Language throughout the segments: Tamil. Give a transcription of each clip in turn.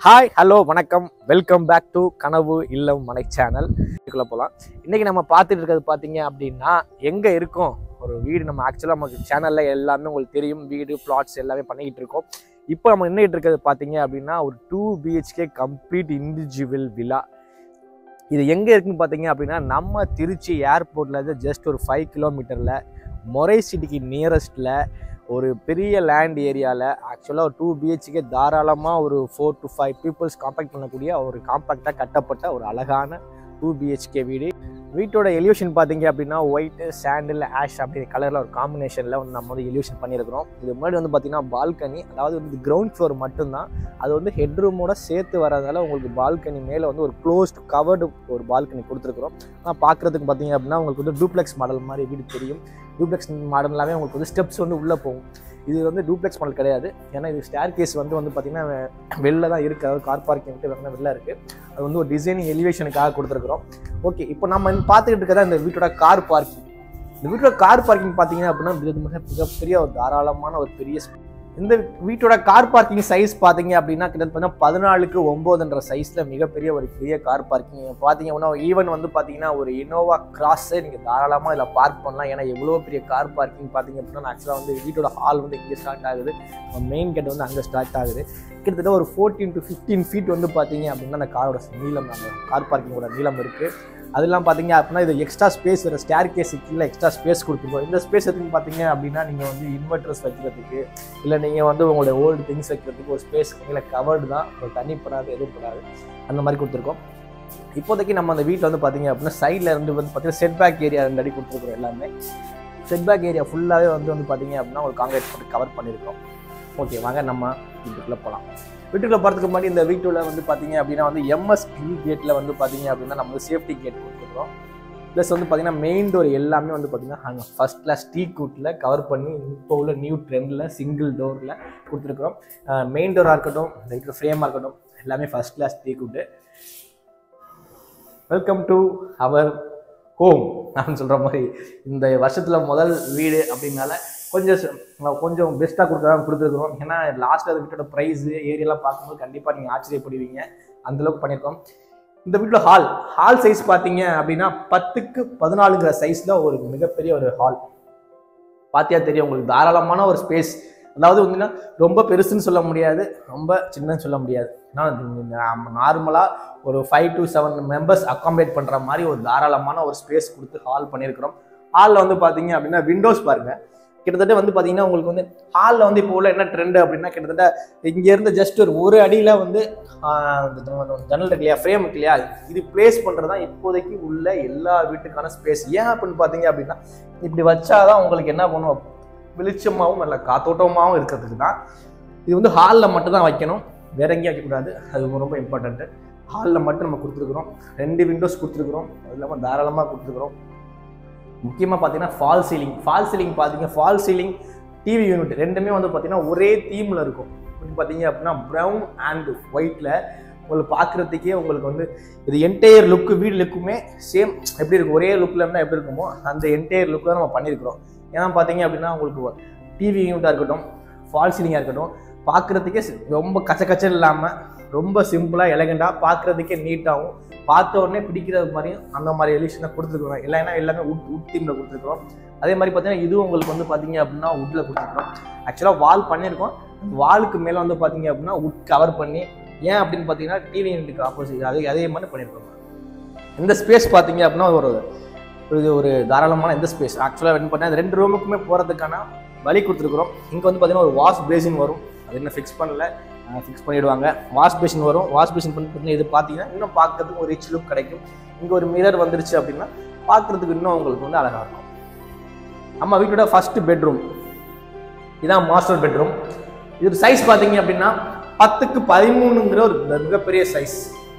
ஹாய் ஹலோ வணக்கம் வெல்கம் பேக் டு கனவு இல்லம் மனை சேனல். இதுக்குள்ளே போகலாம். இன்றைக்கி நம்ம பார்த்துட்டு இருக்கிறது பார்த்தீங்க அப்படின்னா எங்கே இருக்கோம் ஒரு வீடு. நம்ம ஆக்சுவலாக நமக்கு சேனலில் எல்லாமே உங்களுக்கு தெரியும், வீடு பிளாட்ஸ் எல்லாமே பண்ணிக்கிட்டு இருக்கோம். இப்போ நம்ம நின்றுட்டு இருக்கிறது பார்த்தீங்க அப்படின்னா ஒரு 2 BHK கம்ப்ளீட் இண்டிவிஜுவல் வில்லா. இது எங்கே இருக்குன்னு பார்த்தீங்க அப்படின்னா நம்ம திருச்சி ஏர்போர்ட்லேருந்து ஜஸ்ட் ஒரு 5 கிலோமீட்டரில் மொரை சிட்டிக்கு நியரஸ்ட்டில் ஒரு பெரிய லேண்ட் ஏரியாவில் ஆக்சுவலாக ஒரு 2 BHK தாராளமாக ஒரு 4 to 5 பீப்புள்ஸ் காம்பேக்ட் பண்ணக்கூடிய ஒரு காம்பேக்டாக கட்டப்பட்ட ஒரு அழகான 2 BHK வீடு. வீட்டோட எலிவேஷன் பார்த்தீங்க அப்படின்னா ஒயிட்டு சாண்டில் ஆஷ் அப்படி கலரில் ஒரு காம்பினேஷனில் வந்து நம்ம வந்து எலிவேஷன் பண்ணியிருக்கிறோம். இது முன்னாடி வந்து பார்த்திங்கன்னா பால்கனி, அதாவது வந்து கிரவுண்ட் ஃப்ளோர் மட்டும்தான், அது வந்து ஹெட்ரூமோட சேர்த்து வரதால உங்களுக்கு பால்கனி மேலே வந்து ஒரு க்ளோஸ்ட் கவர்டு ஒரு பால்கனி கொடுத்துருக்குறோம். ஆனால் பார்க்குறதுக்கு பார்த்தீங்க அப்படின்னா உங்களுக்கு வந்து டூப்ளெக்ஸ் மாடல் மாதிரி வீடு தெரியும். டூப்ளெக்ஸ் மாடல்லாமே உங்களுக்கு வந்து ஸ்டெப்ஸ் வந்து உள்ளே போகும். இது வந்து டூப்ளெக்ஸ் மாடல் கிடையாது, ஏன்னா இது ஸ்டேர் கேஸ் வந்து பார்த்திங்கன்னா வெளில தான் இருக்குது, அதாவது கார் பார்க்கிங் விட்டு வெளில இருக்குது. அது வந்து ஒரு டிசைனிங் எலிவேஷனுக்காக கொடுத்துருக்குறோம். ஓகே, இப்போ நம்ம பார்த்துக்கிட்டு இருக்கிறதா இந்த வீட்டோட கார் பார்க்கிங். இந்த வீட்டோட கார் பார்க்கிங் பார்த்தீங்கன்னா அப்படின்னா மிகப்பெரிய ஒரு தாராளமான ஒரு பெரிய. இந்த வீட்டோட கார் பார்க்கிங் சைஸ் பார்த்தீங்க அப்படின்னா கிட்டத்தட்ட 14x9 சைஸில் மிகப்பெரிய ஒரு பெரிய கார் பார்க்கிங் பார்த்தீங்க அப்படின்னா ஈவன் வந்து பார்த்தீங்கன்னா ஒரு இனோவா கிராஸை நீங்கள் தாராளமாக இதில் பார்க் பண்ணலாம். ஏன்னா எவ்வளோ பெரிய கார் பார்க்கிங் பார்த்தீங்க அப்படின்னா ஆக்சுவலாக வந்து வீட்டோட ஹால் வந்து இங்கே ஸ்டார்ட் ஆகுது, மெயின் கேட் வந்து அங்கே ஸ்டார்ட் ஆகுது. கிட்டத்தட்ட ஒரு 14 to 15 ஃபீட் வந்து பார்த்தீங்க அப்படின்னா அந்த காரோட நீளம், அந்த கார் பார்க்கிங்கோட நீளம் இருக்குது. அதெல்லாம் பார்த்தீங்க அப்படின்னா இது எக்ஸ்ட்ரா ஸ்பேஸ், ஒரு ஸ்டேர் கேஸு கீழே எக்ஸ்ட்ரா ஸ்பேஸ் கொடுத்துருக்கோம். இந்த ஸ்பேஸ் எதுன்னு பார்த்தீங்க அப்படின்னா நீங்கள் வந்து இன்வெர்டர்ஸ் வைக்கிறதுக்கு, இல்லை நீங்கள் வந்து உங்களோட ஓல்டு திங்ஸ் வைக்கிறதுக்கு ஒரு ஸ்பேஸ் கீழே கவர்டு தான், ஒரு தண்ணி படாது எதுவும் படாது அந்த மாதிரி கொடுத்துருக்கோம். இப்போதைக்கு நம்ம அந்த வீட்டில் வந்து பார்த்தீங்க அப்படின்னா சைடில் இருந்து வந்து பார்த்தீங்கன்னா செட்பேக் ஏரியா 2 அடி கொடுத்துருக்குறோம். எல்லாமே செட்பேக் ஏரியா ஃபுல்லாகவே வந்து பார்த்தீங்க அப்படின்னா ஒரு காங்கிரீட் போட்டு கவர் பண்ணியிருக்கோம். ஓகே, வாங்க நம்ம வீட்டுக்குள்ளே போகலாம். வீட்டுக்குள்ளே போகிறதுக்கு முன்னாடி இந்த வீட்டில் வந்து பார்த்தீங்க அப்படின்னா வந்து MS கில் கேட்டில் வந்து பார்த்தீங்க அப்படின்னா நம்ம வந்து சேஃப்டி கேட் கொடுத்துருக்கோம். ப்ளஸ் வந்து பார்த்தீங்கன்னா மெயின் டோர் எல்லாமே வந்து பார்த்தீங்கன்னா அங்கே ஃபஸ்ட் கிளாஸ் டீக்வுட்டில் கவர் பண்ணி இப்போ உள்ள நியூ ட்ரெண்டில் சிங்கிள் டோரில் கொடுத்துருக்குறோம். மெயின் டோராக இருக்கட்டும், லைட் ஃப்ரேமாக இருக்கட்டும், எல்லாமே first class teakwood. Welcome to our home அப்படின்னு சொல்கிற மாதிரி இந்த வருஷத்தில் முதல் வீடு அப்படின்னால கொஞ்சம் பெஸ்ட்டாக கொடுத்துருக்குறோம். ஏன்னா லாஸ்ட்டாக வீட்டோட ப்ரைஸு ஏரியாலாம் பார்க்கும்போது கண்டிப்பாக நீங்கள் ஆச்சரியப்படுவீங்க, அந்தளவுக்கு பண்ணியிருக்கோம். இந்த வீட்டில் ஹால் சைஸ் பார்த்தீங்க அப்படின்னா 10x14 சைஸில் ஒரு மிகப்பெரிய ஒரு ஹால். பார்த்தியா தெரியும் உங்களுக்கு, தாராளமான ஒரு ஸ்பேஸ். அதாவது வந்து ரொம்ப பெருசுன்னு சொல்ல முடியாது, ரொம்ப சின்னன்னு சொல்ல முடியாது. ஏன்னா நார்மலாக ஒரு 5 to 7 மெம்பர்ஸ் அக்காமடேட் பண்ணுற மாதிரி ஒரு தாராளமான ஒரு ஸ்பேஸ் கொடுத்து ஹால் பண்ணியிருக்கிறோம். ஹாலில் வந்து பார்த்தீங்க அப்படின்னா விண்டோஸ் பாருங்கள். கிட்டத்தட்ட வந்து பார்த்தீங்கன்னா உங்களுக்கு வந்து ஹாலில் வந்து இப்போ உள்ள என்ன ட்ரெண்டு அப்படின்னா கிட்டத்தட்ட இங்கேருந்து ஜஸ்ட் ஒரு அடியில் வந்து ஜன்னல் இருக்கு இல்லையா, ஃப்ரேம் இருக்கு இல்லையா, இது பிளேஸ் பண்ணுறது தான் இப்போதைக்கு உள்ள எல்லா வீட்டுக்கான ஸ்பேஸ். ஏன் அப்படின்னு பார்த்தீங்க அப்படின்னா இப்படி வச்சாதான் உங்களுக்கு என்ன பண்ணுவோம், வெளிச்சமாகவும் நல்ல காத்தோட்டமாகவும் இருக்கிறதுக்கு தான். இது வந்து ஹாலில் மட்டும் தான் வைக்கணும், வேற எங்கேயும் வைக்கக்கூடாது. அது ரொம்ப இம்பார்ட்டன்ட்டு. ஹாலில் மட்டும் நம்ம கொடுத்துருக்குறோம். 2 விண்டோஸ் கொடுத்துருக்குறோம், அது இல்லாமல் தாராளமாக கொடுத்துருக்குறோம். முக்கியமாக பார்த்தீங்கன்னா ஃபால் சீலிங் பார்த்தீங்க, ஃபால் சீலிங் டிவி யூனிட் ரெண்டுமே வந்து பார்த்தீங்கன்னா ஒரே தீமில் இருக்கும். பார்த்தீங்க அப்படின்னா ப்ரௌன் அண்ட் ஒயிட்டில் உங்களுக்கு பார்க்குறதுக்கே உங்களுக்கு வந்து இது என்டையர் லுக்கு, வீடு லுக்குமே சேம் எப்படி இருக்கும், ஒரே லுக்கில் இருந்தால் எப்படி இருக்குமோ அந்த என்டையர் லுக்கு தான் நம்ம பண்ணியிருக்கிறோம். ஏன்னா பார்த்தீங்க அப்படின்னா உங்களுக்கு டிவி யூனிட்டாக இருக்கட்டும், ஃபால் சீலிங்காக இருக்கட்டும், பார்க்குறதுக்கே ரொம்ப கச்சக்கச்சல் இல்லாமல் ரொம்ப சிம்பிளாக எலகண்டாக பார்க்குறதுக்கே நீட்டாகவும் பார்த்த உடனே பிடிக்கிறது மாதிரியும் அந்த மாதிரி எலிவேஷனாக கொடுத்துருக்குறோம். எல்லாமே உட் தீமில் கொடுத்துருக்குறோம். அதே மாதிரி பார்த்தீங்கன்னா இதுவும் உங்களுக்கு வந்து பார்த்தீங்க அப்படின்னா உட்டில் கொடுத்துருக்குறோம். ஆக்சுவலாக வால் பண்ணியிருக்கோம், வாலுக்கு மேலே வந்து பார்த்தீங்க அப்படின்னா உட் கவர் பண்ணி, ஏன் அப்படின்னு பார்த்தீங்கன்னா டிவி யூனிட்டுக்கு ஆப்போசிட் அதே மாதிரி பண்ணியிருக்கோம். இந்த ஸ்பேஸ் பார்த்தீங்க அப்படின்னா ஒரு தாராளமான இந்த ஸ்பேஸ். ஆக்சுவலாக என்ன பண்ணால் 2 ரூமுக்குமே போகிறதுக்கான வழி கொடுத்துருக்குறோம். இங்கே வந்து பார்த்தீங்கன்னா ஒரு வாஷ் பேசின் வரும், அது என்ன ஃபிக்ஸ் பண்ணிவிடுவாங்க. வாஷ் பேசின் வரும், வாஷ் பேசின் பண்ணி இது பார்த்தீங்கன்னா இன்னும் பார்க்கறதுக்கு ஒரு ரிச் லுக் கிடைக்கும். இங்கே ஒரு மிரர் வந்துருச்சு அப்படின்னா பார்க்குறதுக்கு இன்னும் உங்களுக்கு வந்து அழகாக இருக்கும். நம்ம வீட்டோட ஃபஸ்ட்டு பெட்ரூம் இதான் மாஸ்டர் பெட்ரூம். இது சைஸ் பார்த்தீங்க அப்படின்னா 10x13 ஒரு மிகப்பெரிய சைஸ்.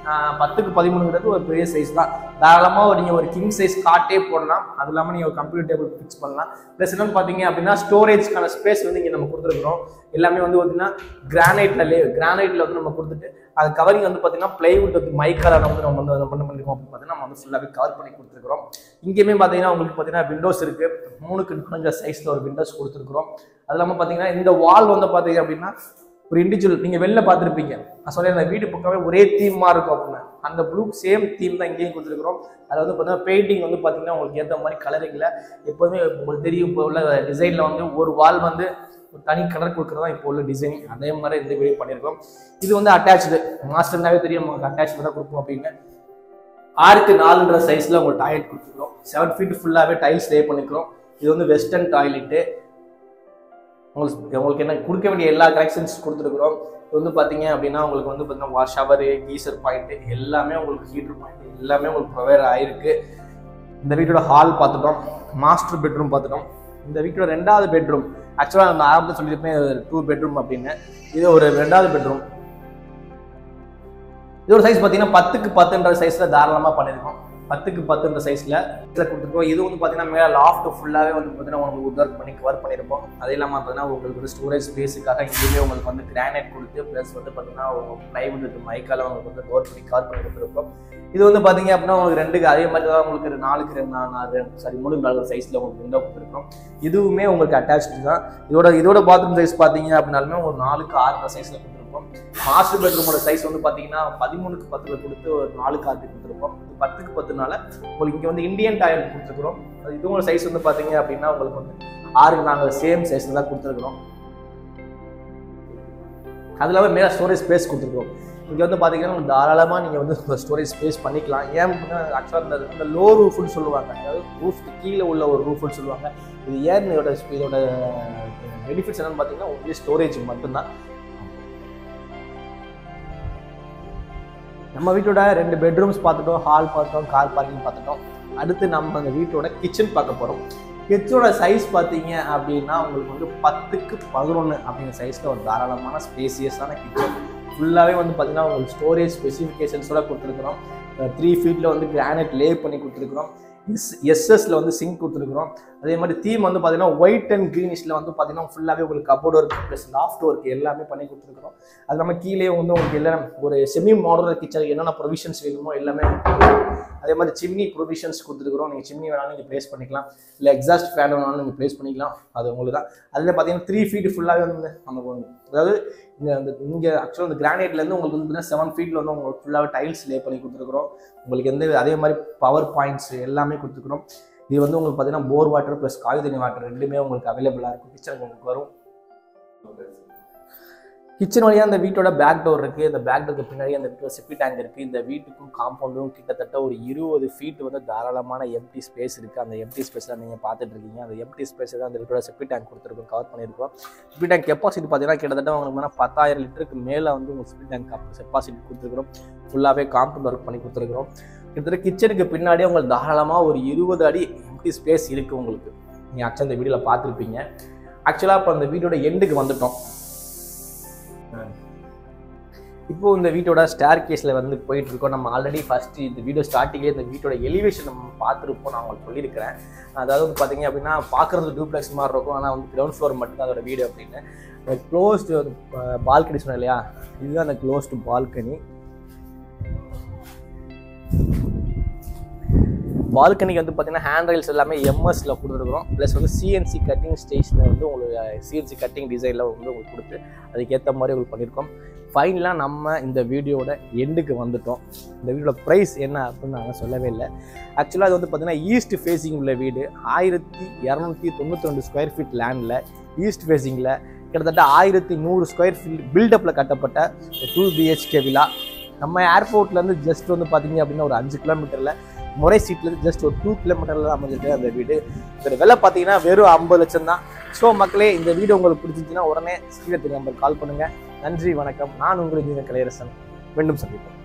10x13 ஒரு பெரிய சைஸ் தான். தாராளமாக நீங்கள் ஒரு கிங் சைஸ் காட்டே போடலாம். அது இல்லாமல் நீங்கள் ஒரு கம்ப்யூட்டர் டேபிள் ஃபிக்ஸ் பண்ணலாம். ப்ளஸ் என்னன்னு பார்த்தீங்க அப்படின்னா ஸ்டோரேஜ்க்கான ஸ்பேஸ் வந்து இங்கே நம்ம கொடுத்துருக்குறோம். எல்லாமே வந்து பார்த்தீங்கன்னா கிரானைட்டில் வந்து நம்ம கொடுத்துட்டு அது கவரிங் வந்து பார்த்தீங்கன்னா பிளைவுட் வந்து மைக்கால வந்து நம்ம வந்து பண்ணிருக்கோம் அப்படின்னு பார்த்தீங்கன்னா நம்ம வந்து ஃபுல்லாகவே கவர் பண்ணி கொடுத்துருக்குறோம். இங்கேயுமே பார்த்தீங்கன்னா உங்களுக்கு பார்த்தீங்கன்னா விண்டோஸ் இருக்குது, 3x4 சைஸில் ஒரு விண்டோஸ் கொடுத்துருக்குறோம். அது இல்லாமல் பார்த்தீங்கன்னா இந்த வால் வந்து பார்த்தீங்க அப்படின்னா ஒரு இண்டிவிஜுவல் நீங்கள் வெளில பார்த்துருப்பீங்க, நான் சொல்ல அந்த வீடு பக்கமே ஒரே தீமாக இருக்கும் அப்படின்னு, அந்த ப்ளூ சேம் தீம் தான் இங்கேயும் கொடுத்துருக்குறோம். அதில் வந்து பார்த்தீங்கன்னா பெயிண்டிங் வந்து பார்த்தீங்கன்னா உங்களுக்கு ஏற்ற மாதிரி கலரிங்கில் எப்போதுமே உங்களுக்கு தெரியும். இப்போ உள்ள டிசைனில் வந்து ஒரு வால் வந்து ஒரு தனி கலர் கொடுக்குறது தான் இப்போ உள்ள டிசைன். அதே மாதிரி இந்த வீடியோ பண்ணியிருக்கோம். இது வந்து அட்டாச்சு, மாஸ்டர்னாவே தெரியும் உங்களுக்கு அட்டாச்சு தான் கொடுப்போம் அப்படின்னு. 6x4 சைஸில் உங்களுக்கு டாய்லெட் கொடுத்துருக்கோம். 7 ஃபீட் ஃபுல்லாகவே டைல்ஸ் லே பண்ணிக்கிறோம். இது வந்து வெஸ்டர்ன் டாய்லெட்டு. உங்களுக்கு என்ன கொடுக்க வேண்டிய எல்லா கனெக்ஷன்ஸ் கொடுத்துருக்குறோம். இது வந்து பார்த்தீங்க அப்படின்னா உங்களுக்கு வந்து பார்த்தீங்கன்னா ஷவரு, கீசர் பாயிண்ட்டு எல்லாமே உங்களுக்கு ஹீட்டர் பாயிண்ட் எல்லாமே உங்களுக்கு ப்ரொவைட் ஆகிருக்கு. இந்த வீட்டோட ஹால் பார்த்துட்டோம், மாஸ்டர் பெட்ரூம் பார்த்துட்டோம். இந்த வீட்டோட 2வது பெட்ரூம் ஆக்சுவலாக நான் ஆரம்பத்தில் சொல்லியிருப்பேன் 2 பெட்ரூம் அப்படின்னு. இது ஒரு 2வது பெட்ரூம். இதோட சைஸ் பார்த்தீங்கன்னா 10x10 சைஸில் தாராளமாக பண்ணியிருக்கோம். 10x10 சைஸில் கொடுத்துருக்கோம். இது வந்து பார்த்தீங்கன்னா மேலே லாஃப்ட் ஃபுல்லாகவே வந்து பார்த்தீங்கன்னா உங்களுக்கு ஒர்க் பண்ணியிருப்போம். அது இல்லாமல் பார்த்தீங்கன்னா உங்களுக்கு வந்து ஸ்டோரேஜ் ஸ்பேஸுக்காக இங்கேயுமே உங்களுக்கு வந்து கிரானைட் கொடுத்து ப்ளஸ் வந்து பார்த்தீங்கன்னா ப்ளைவுட் மைக்கால உங்களுக்கு வந்து டோர் பண்ணி கவர் பண்ணி கொடுத்துருப்போம். இது வந்து பார்த்தீங்க அப்படின்னா உங்களுக்கு 2க்கு அதே மாதிரி தான் உங்களுக்கு 3x4 சைஸில் உங்களுக்கு விண்டோ கொடுத்துருக்கோம். இதுவுமே உங்களுக்கு அட்டாச்சு தான். இதோட பாத்ரூம் சைஸ் பார்த்தீங்க அப்படின்னாலுமே ஒரு 4x6 சைஸில் கொடுத்துருக்கோம். மாஸ்டர் பெட்ரூமோட சைஸ் வந்து பார்த்தீங்கன்னா 13x10 கொடுத்து ஒரு 4x6 கொடுத்துருக்கோம். 10x10னால உங்களுக்கு இங்கே வந்து இந்தியன் டாய்லெட் கொடுத்துருக்குறோம். இதுவோட சைஸ் வந்து பார்த்தீங்க அப்படின்னா உங்களுக்கு வந்து 6x4 சேம் சைஸில் தான் கொடுத்துருக்குறோம். அது இல்லாமல் மேலே ஸ்டோரேஜ் ஸ்பேஸ் கொடுத்துருக்கோம். இங்கே வந்து பார்த்தீங்கன்னா தாராளமாக நீங்கள் வந்து ஸ்டோரேஜ் ஸ்பேஸ் பண்ணிக்கலாம். ஏன் ஆக்சுவலாக இந்த லோ ரூஃப்னு சொல்லுவாங்க, அதாவது ரூஃப்க்கு கீழே உள்ள ஒரு ரூஃப்னு சொல்லுவாங்க. இது ஏன் இதோட பெனிஃபிட்ஸ் என்னன்னு பார்த்தீங்கன்னா ஒன்லி ஸ்டோரேஜ் மட்டும்தான். நம்ம வீட்டோட 2 பெட்ரூம்ஸ் பார்த்துட்டோம், ஹால் பார்த்துட்டோம், கார் பார்க்கிங் பார்த்துட்டோம். அடுத்து நம்ம அந்த வீட்டோட கிச்சன் பார்க்க போகிறோம். கிச்சனோட சைஸ் பார்த்தீங்க அப்படின்னா உங்களுக்கு வந்து 10x11 அப்படிங்கிற சைஸில் ஒரு தாராளமான ஸ்பேசியஸான கிச்சன். ஃபுல்லாகவே வந்து பார்த்தீங்கன்னா உங்களுக்கு ஸ்டோரேஜ் ஸ்பெசிஃபிகேஷன்ஸோட கொடுத்துருக்குறோம். 3 ஃபீட்டில் வந்து கிரானைட் லே பண்ணி கொடுத்துருக்குறோம். எஸ்எஸ்ல வந்து சிங்க் கொடுத்துருக்குறோம். அதே மாதிரி தீம் வந்து பார்த்தீங்கன்னா ஒயிட் அண்ட் க்ரீனிஷில் வந்து பார்த்தீங்கன்னா ஃபுல்லாகவே உங்களுக்கு cupboard work plus loft work எல்லாமே பண்ணி கொடுத்துருக்குறோம். அது நம்ம கீழே வந்து உங்களுக்கு எல்லாம் ஒரு செமி மாடலர் கிச்சனுக்கு என்னென்ன ப்ரொவிஷன்ஸ் வேணுமோ எல்லாமே. அதே மாதிரி சிம்னி ப்ரொவிஷன்ஸ் கொடுத்துருக்குறோம். நீங்கள் சிம்னி வேணாலும் நீங்கள் ப்ளேஸ் பண்ணிக்கலாம், இல்லை எக்ஸாஸ்ட் ஃபேன் வேணாலும் நீங்கள் ப்ளேஸ் பண்ணிக்கலாம், அது உங்களுக்கு தான். அதில் பார்த்தீங்கன்னா 3 ஃபீட் ஃபுல்லாகவே வந்து அந்த அதாவது இங்கே ஆக்சுவலாக இந்த கிரானைட்லேருந்து உங்களுக்கு வந்து 7 ஃபீட்டில் வந்து உங்களுக்கு ஃபுல்லாகவே டைல்ஸ் லே பண்ணி கொடுத்துருக்குறோம். உங்களுக்கு அதே மாதிரி பவர் பாயிண்ட்ஸ் எல்லாமே கொடுத்துருக்குறோம். இது வந்து உங்களுக்கு பார்த்தீங்கன்னா போர் வாட்டர் ப்ளஸ் காய் தண்ணி வாட்டர் ரெண்டுமே உங்களுக்கு அவைலபிளாக இருக்கும். கிச்சனுக்கு உங்களுக்கு வரும். கிச்சன் வழியாக அந்த வீட்டோட பேக் டோர் இருக்குது. இந்த பேக் டோருக்கு பின்னாடி அந்த வீட்டோட செப்டி டேங்க் இருக்குது. இந்த வீட்டுக்கும் காம்பவுண்டும் கிட்டத்தட்ட ஒரு 20 ஃபீட் வந்து தாராளமான எம்டி ஸ்பேஸ் இருக்குது. அந்த எம்டி ஸ்பேஸ் தான் நீங்கள் பார்த்துட்டு இருக்கீங்க. அந்த எம்டி ஸ்பேஸ் தான் அந்த வீட்டோட செப்டி டேங்க் கொடுத்துருக்கோம், கவர் பண்ணியிருக்கோம். செப்டி டேங்க் கெப்பாசிட்டி பார்த்தீங்கன்னா கிட்டத்தட்ட உங்களுக்கு 10,000 லிட்டருக்கு மேலே வந்து உங்கள் செப்டி டேங்க் கெப்பாசிட்டி கொடுத்துருக்குறோம். ஃபுல்லாகவே காம்பவுண்ட் ஒர்க் பண்ணி கொடுத்துருக்குறோம். கிட்டத்தட்ட கிச்சனுக்கு பின்னாடியே உங்களுக்கு தாராளமாக ஒரு 20 அடி எம்டி ஸ்பேஸ் இருக்குது உங்களுக்கு. நீங்கள் ஆக்சுவலாக இந்த வீடியோவில் பார்த்துருப்பீங்க. ஆக்சுவலாக இப்போ அந்த வீட்டோட எண்டுக்கு வந்துட்டோம். இப்போ இந்த வீட்டோட ஸ்டேர் கேஸில் வந்து போயிட்டு இருக்கோம். நம்ம ஆல்ரெடி ஃபஸ்ட்டு இந்த வீடியோ ஸ்டார்டிங்லேயே இந்த வீட்டோட எலிவேஷன் நம்ம பார்த்துருப்போம். நான் உங்களுக்கு சொல்லியிருக்கிறேன். அதாவது வந்து பார்த்தீங்க அப்படின்னா பார்க்குறது டூப்ளெக்ஸ் மாதிரி இருக்கும், ஆனால் வந்து கிரவுண்ட் ஃப்ளோர் மட்டும்தான் அதோட வீடு அப்படின்னு. க்ளோஸ்டு பால்கனி சொன்னேன் இல்லையா, இதுதான் அந்த க்ளோஸ்டு பால்கனி. பால்கனிக்கு வந்து பார்த்தீங்கன்னா ஹேண்ட் ரைல்ஸ் எல்லாமே எம்எஸ்ல கொடுத்துருக்குறோம். ப்ளஸ் வந்து சிஎன்சி கட்டிங் ஸ்டேஷனில் வந்து உங்களுக்கு சிஎன்சி கட்டிங் டிசைனில் வந்து உங்களுக்கு கொடுத்து அதுக்கேற்ற மாதிரி உங்களுக்கு பண்ணியிருக்கோம். ஃபைனலாக நம்ம இந்த வீடியோட எண்டுக்கு வந்துட்டோம். இந்த வீடியோட ப்ரைஸ் என்ன அப்படின்னு நாங்கள் சொல்லவே இல்லை. ஆக்சுவலாக அது வந்து பார்த்தீங்கன்னா ஈஸ்ட் ஃபேஸிங் உள்ள வீடு. 1292 ஸ்கொயர் ஃபீட் லேண்டில் ஈஸ்ட் ஃபேஸிங்கில் கிட்டத்தட்ட 1100 ஸ்கொயர் ஃபீட் பில்டப்பில் கட்டப்பட்ட 2 BHK வில்லா. நம்ம ஏர்போர்ட்லேருந்து ஜஸ்ட் வந்து பார்த்தீங்க அப்படின்னா ஒரு 5 கிலோமீட்டரில், முறை சீட்லேருந்து ஜஸ்ட் ஒரு 2 கிலோமீட்டரில் தான் அமைஞ்சிருக்கு அந்த வீடு. இதோட விலை பார்த்தீங்கன்னா வெறும் 50 லட்சம் தான். ஸோ மக்களே, இந்த வீடியோ உங்களுக்கு பிடிச்சிருச்சுன்னா உடனே ஸ்க்ரீனில் நம்பர் கால் பண்ணுங்கள். நன்றி, வணக்கம். நான் உங்கள் இன்ஜினியர் கலையரசன். மீண்டும் சந்திப்போம்.